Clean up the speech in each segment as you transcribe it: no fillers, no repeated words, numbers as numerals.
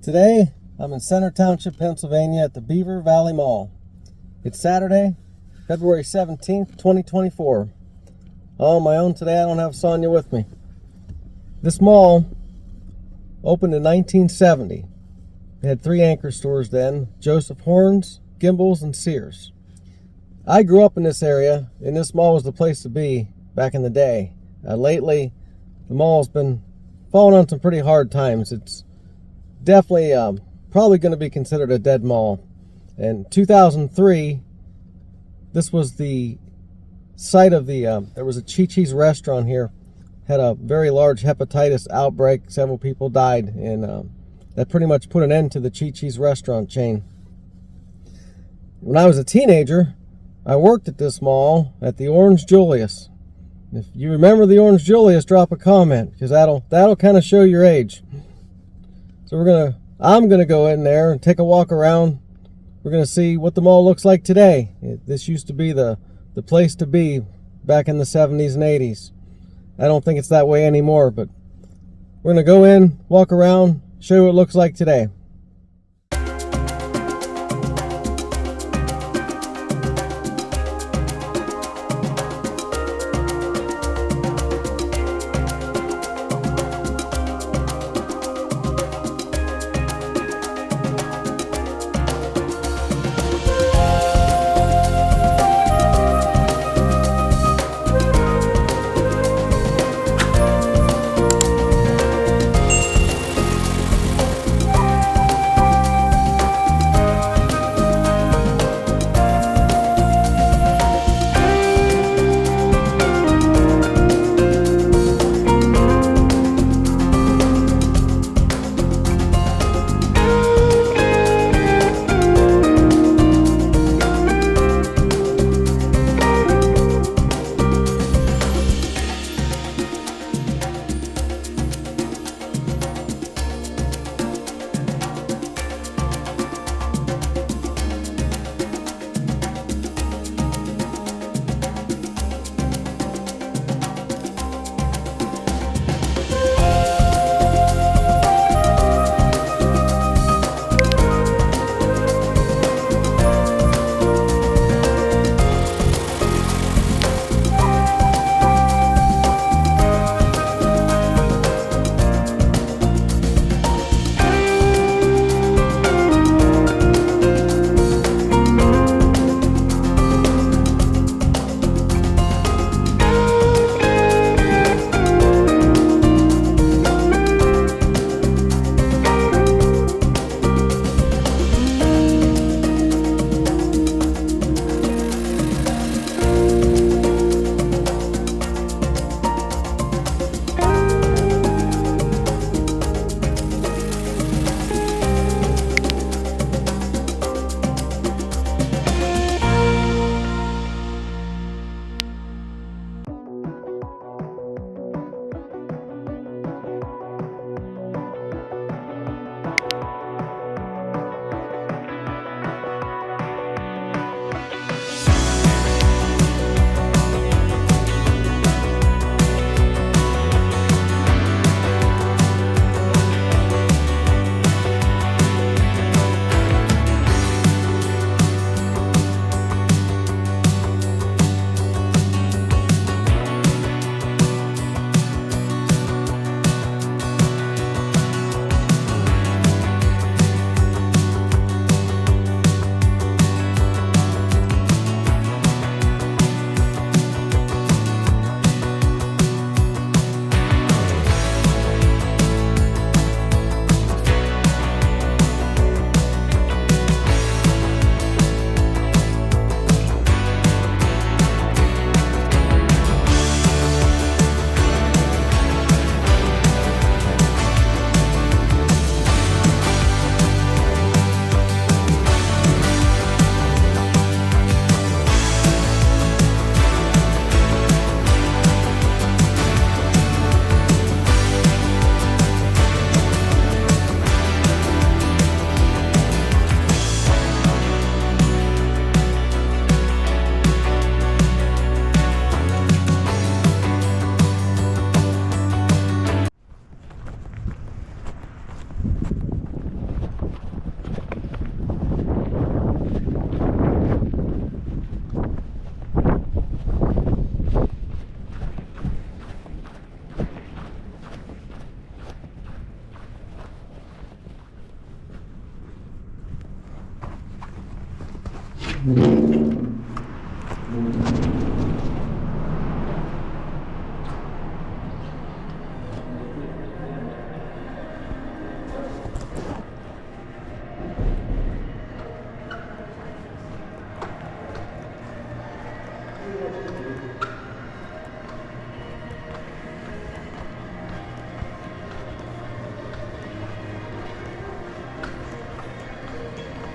Today, I'm in Center Township, Pennsylvania at the Beaver Valley Mall. It's Saturday, February 17th, 2024. All on my own today, I don't have Sonia with me. This mall opened in 1970. It had 3 anchor stores then: Joseph Horns, Gimbel's, and Sears. I grew up in this area, and this mall was the place to be back in the day. Lately, the mall's been falling on some pretty hard times. It's definitely probably going to be considered a dead mall. In 2003, this was the site of the there was a Chi-Chi's restaurant here, had a very large hepatitis outbreak. Several people died, and that pretty much put an end to the Chi-Chi's restaurant chain. When I was a teenager, I worked at this mall at the Orange Julius. If you remember the Orange Julius, drop a comment, because that'll kind of show your age. So I'm gonna go in there and take a walk around. We're gonna see what the mall looks like today. This used to be the place to be back in the 70s and 80s. I don't think it's that way anymore, but we're gonna go in, walk around, show you what it looks like today.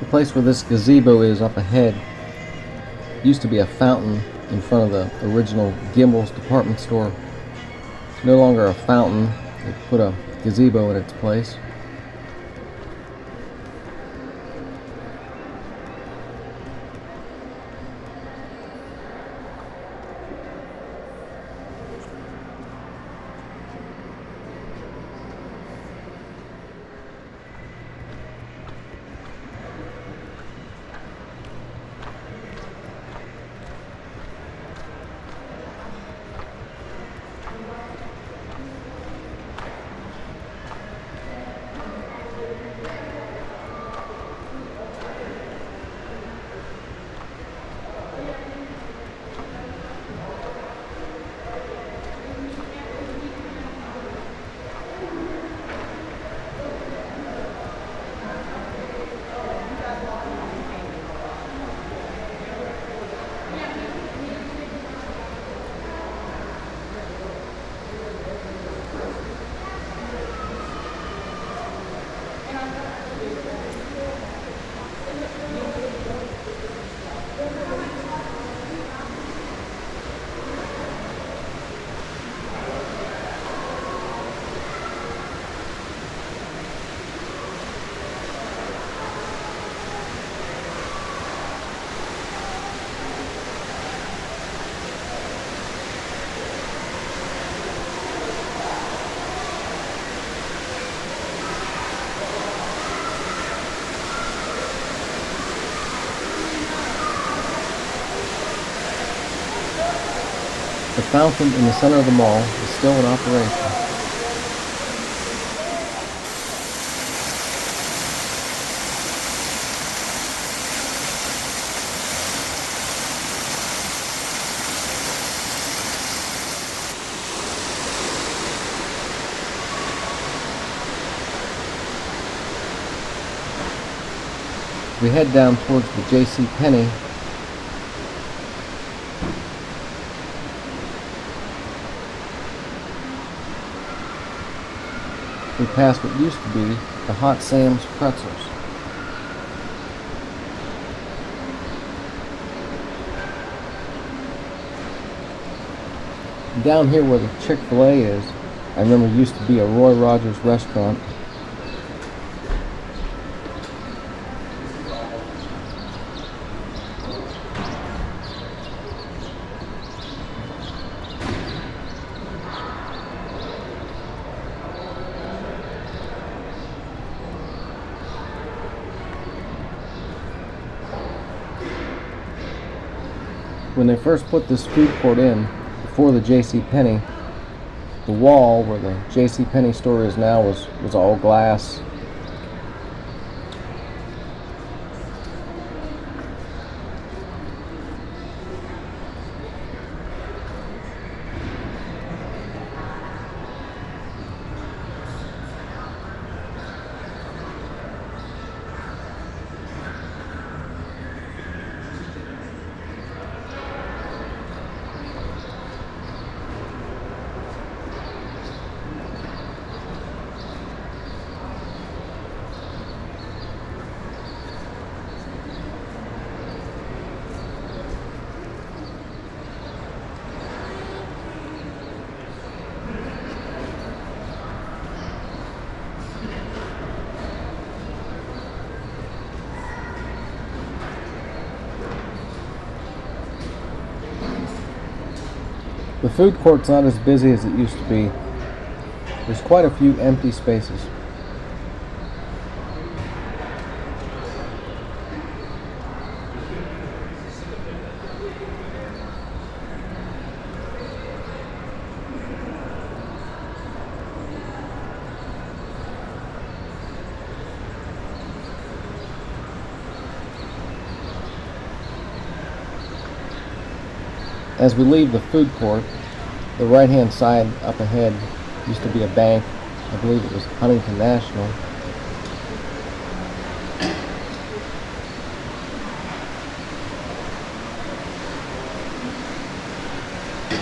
place where this gazebo is up ahead used to be a fountain in front of the original Gimbel's department store. It's no longer a fountain. They put a gazebo in its place. The fountain in the center of the mall is still in operation. We head down towards the J.C. Penney. We pass what used to be the Hot Sam's Pretzels. Down here where the Chick-fil-A is, I remember used to be a Roy Rogers restaurant. When they first put this food court in, before the J.C. Penney, the wall where the J.C. Penney store is now was all glass. The food court's not as busy as it used to be. There's quite a few empty spaces. As we leave the food court, the right-hand side up ahead used to be a bank. I believe it was Huntington National.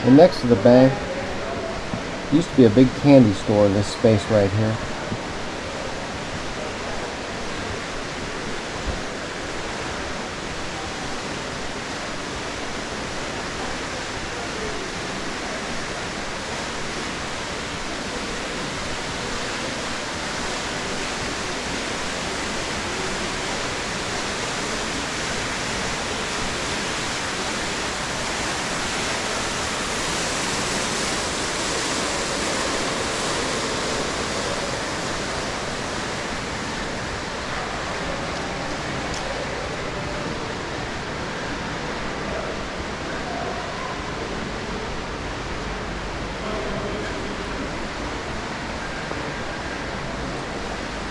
And next to the bank used to be a big candy store in this space right here.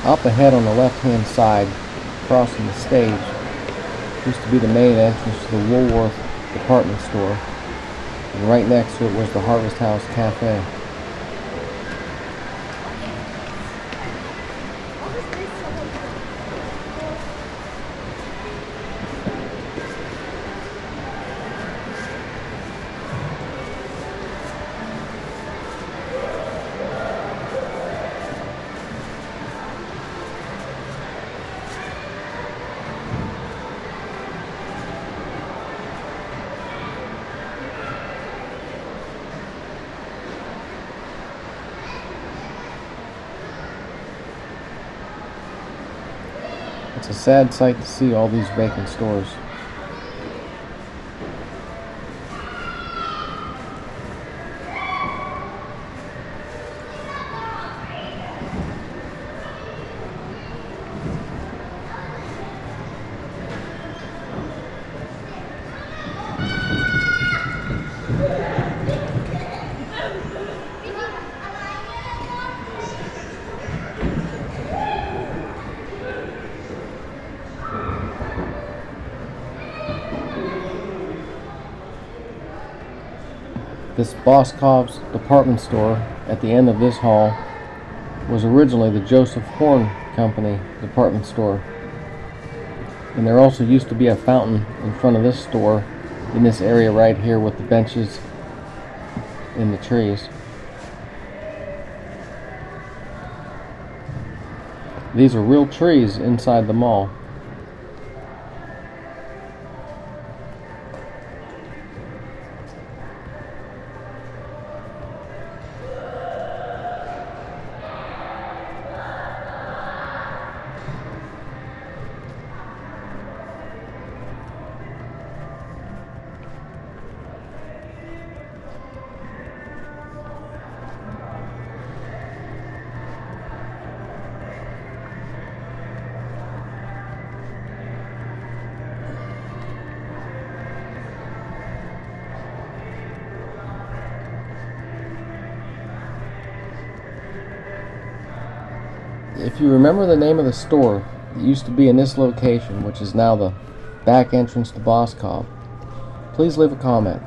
Up ahead on the left-hand side, crossing the stage, used to be the main entrance to the Woolworth department store, and right next to it was the Harvest House Cafe. It's a sad sight to see all these vacant stores. This Boscov's department store at the end of this hall was originally the Joseph Horn Company department store. And there also used to be a fountain in front of this store in this area right here with the benches in the trees. These are real trees inside the mall. If you remember the name of the store that used to be in this location, which is now the back entrance to Boscov, please leave a comment.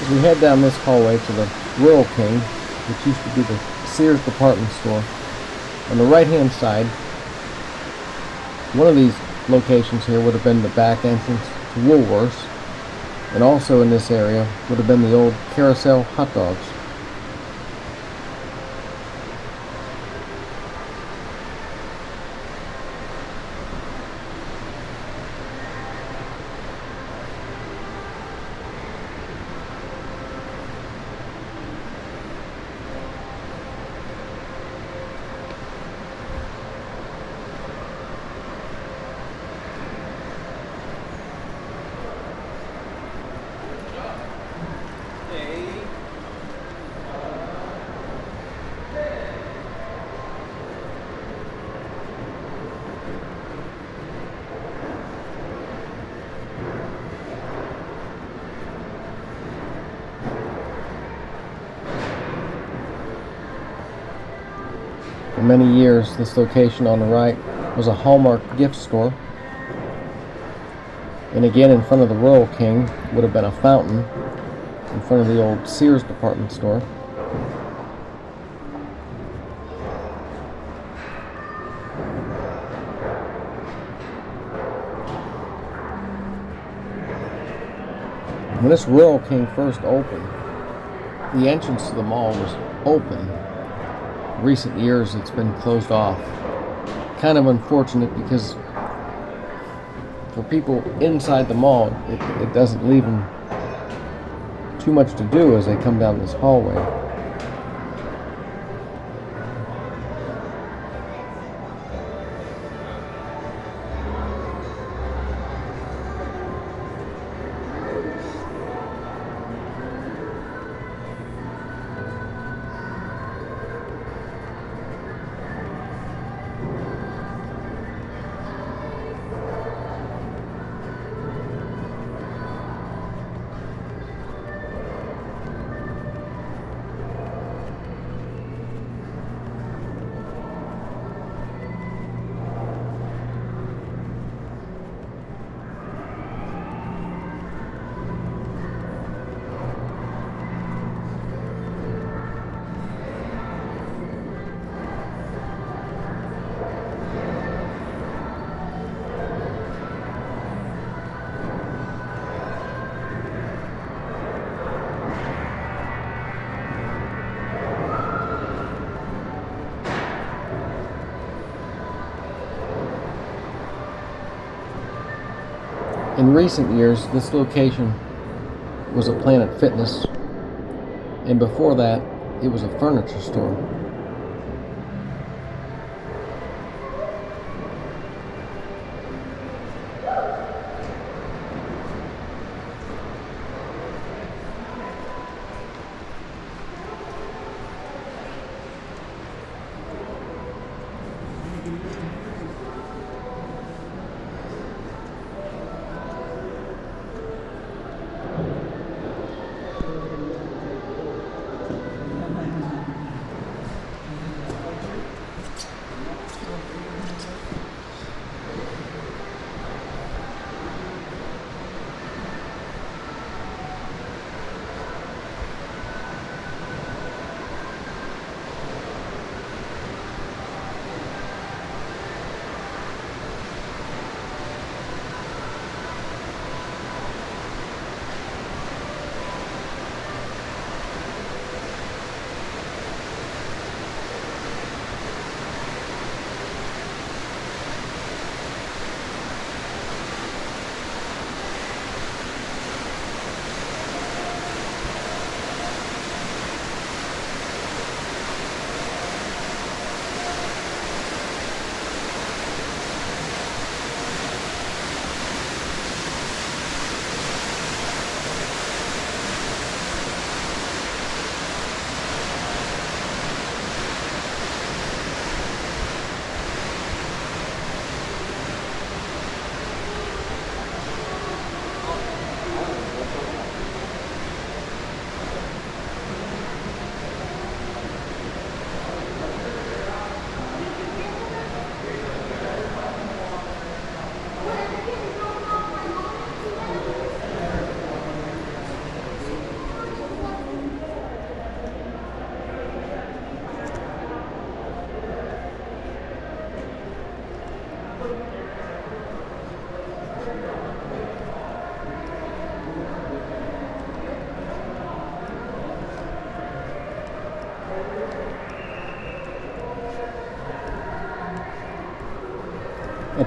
As we head down this hallway to the Rural King, which used to be the Sears department store, on the right hand side, one of these locations here would have been the back entrance to Woolworths, and also in this area would have been the old Carousel hot dogs. For many years, this location on the right was a Hallmark gift store. And again, in front of the Rural King would have been a fountain in front of the old Sears department store. When this Rural King first opened, the entrance to the mall was open. In recent years, it's been closed off. Kind of unfortunate because for people inside the mall, it doesn't leave them too much to do as they come down this hallway. In recent years, this location was a Planet Fitness, and before that, it was a furniture store.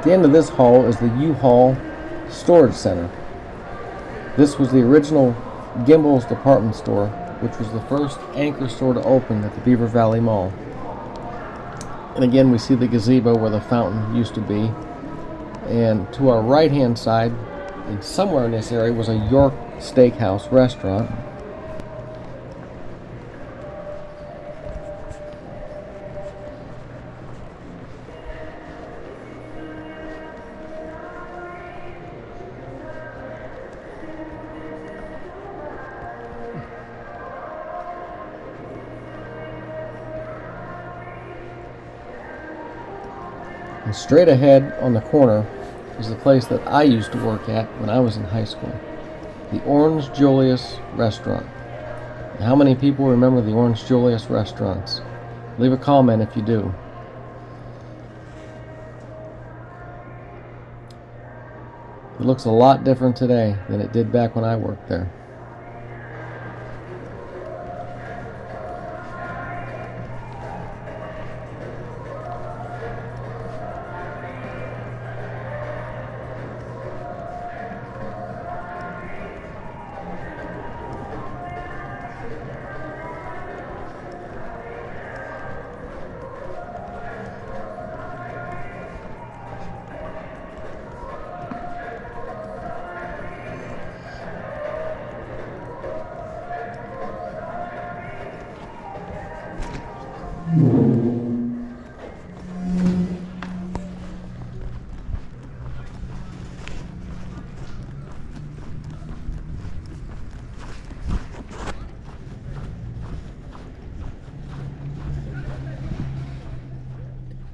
the end of this hall is the U-Haul Storage Center. This was the original Gimbel's department store, which was the first anchor store to open at the Beaver Valley Mall. And again, we see the gazebo where the fountain used to be. And to our right-hand side, and somewhere in this area, was a York Steakhouse restaurant. And straight ahead on the corner is the place that I used to work at when I was in high school, the Orange Julius Restaurant. And how many people remember the Orange Julius restaurants? Leave a comment if you do. It looks a lot different today than it did back when I worked there.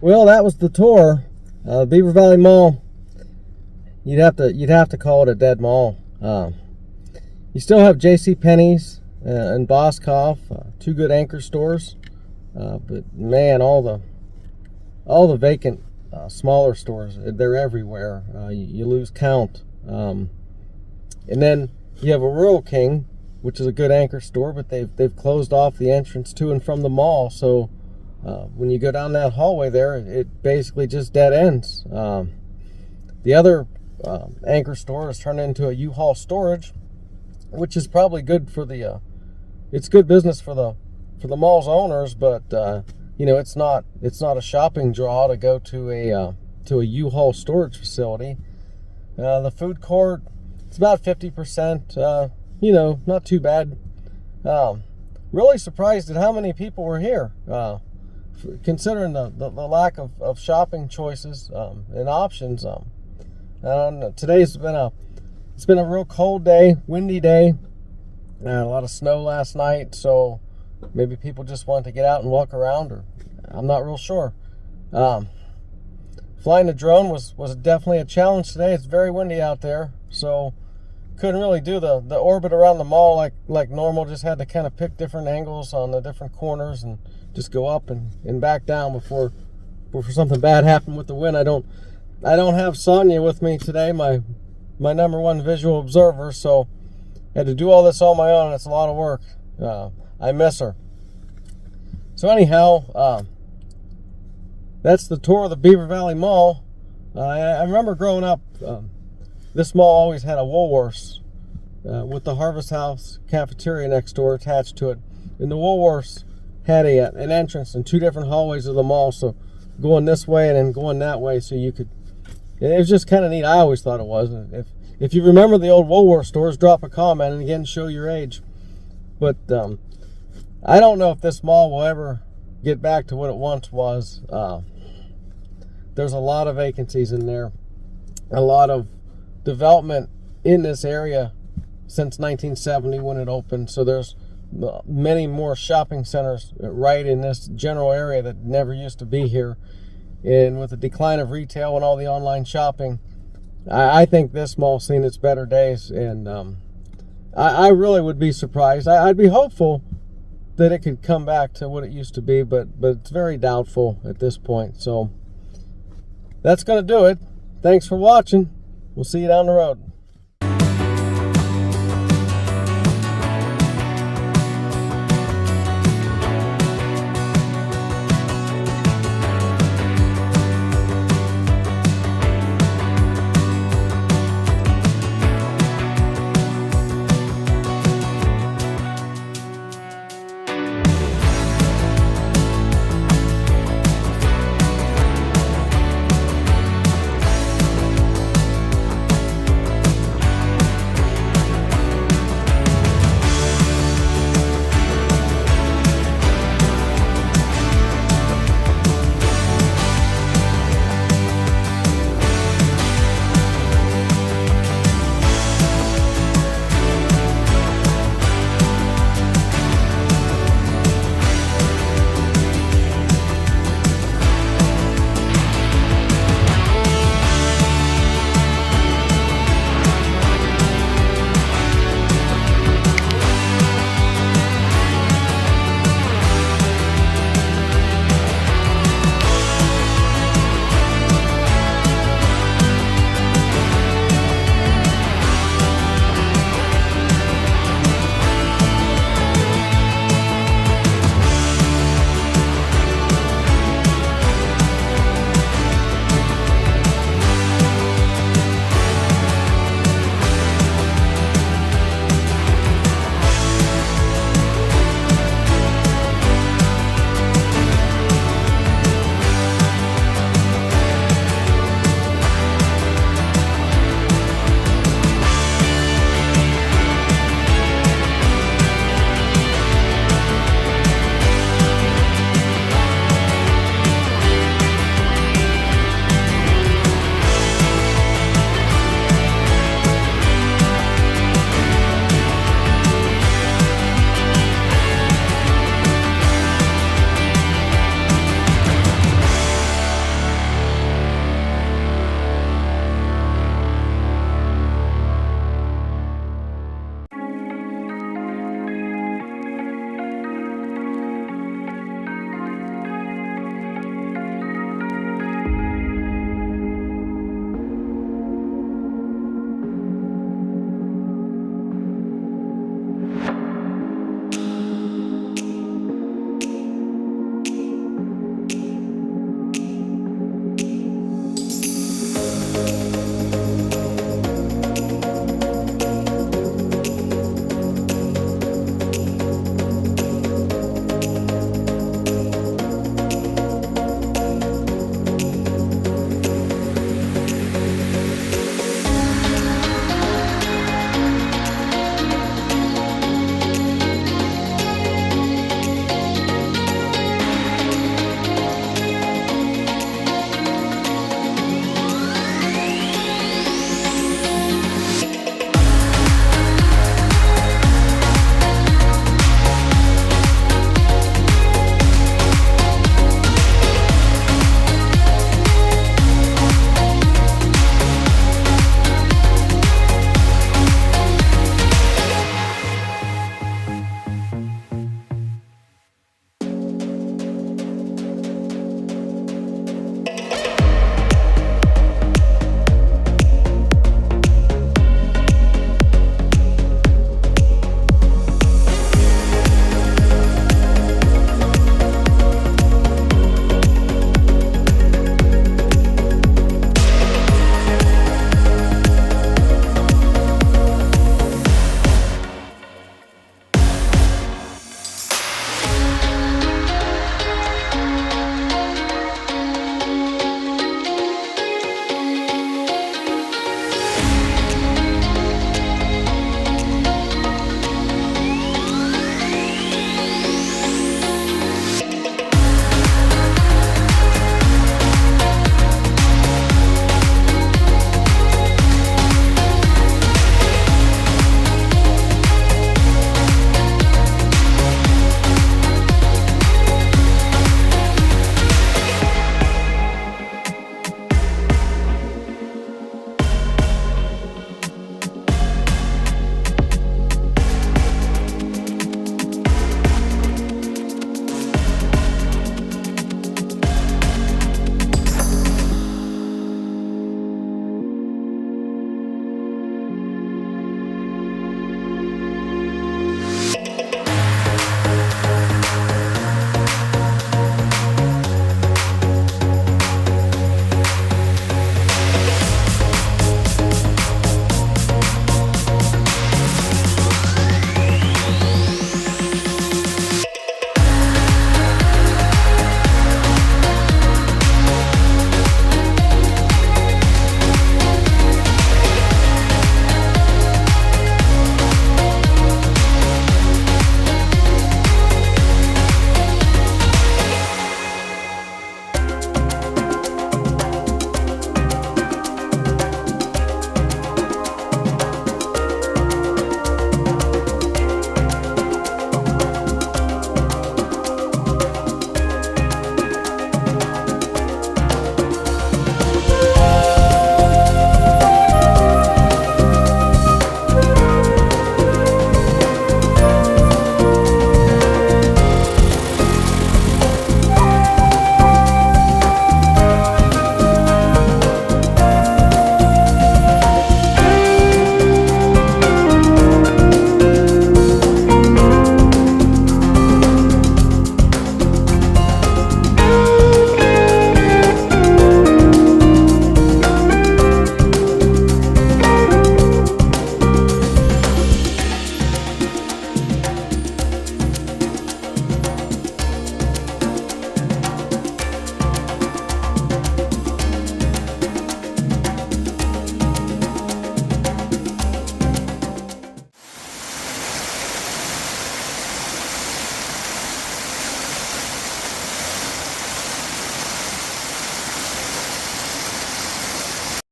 Well, that was the tour. Beaver Valley Mall. You'd have to call it a dead mall. You still have J.C. Penney's and Boscoff, two good anchor stores. But man, all the vacant smaller stores, they're everywhere. You lose count. And then you have a Rural King, which is a good anchor store, but they've closed off the entrance to and from the mall. So when you go down that hallway there, it basically just dead ends. The other anchor store is turned into a U-Haul storage, which is probably good for the. It's good business for the mall's owners, but it's not a shopping draw to go to a U-Haul storage facility. The food court, it's about 50%. Not too bad. Really surprised at how many people were here. Considering the lack of shopping choices and options. Today's been a real cold day, windy day. A lot of snow last night, so maybe people just want to get out and walk around, or I'm not real sure. Flying a drone was definitely a challenge today. It's very windy out there, so couldn't really do the orbit around the mall like normal. Just had to kind of pick different angles on the different corners and just go up and back down before something bad happened with the wind. I don't have Sonia with me today, my number one visual observer, so I had to do all this on my own. It's a lot of work. I miss her. So anyhow, that's the tour of the Beaver Valley Mall. I remember growing up, this mall always had a Woolworths with the Harvest House cafeteria next door attached to it. And the Woolworths had an entrance in two different hallways of the mall, so going this way and then going that way, so you could. It was just kind of neat. I always thought it was. If you remember the old Woolworth stores, drop a comment and again show your age. But I don't know if this mall will ever get back to what it once was. There's a lot of vacancies in there, a lot of development in this area since 1970 when it opened. So there's many more shopping centers right in this general area that never used to be here. And with the decline of retail and all the online shopping, I think this mall's seen its better days. And I really would be surprised. I'd be hopeful that it could come back to what it used to be, but it's very doubtful at this point. So that's going to do it. Thanks for watching. We'll see you down the road.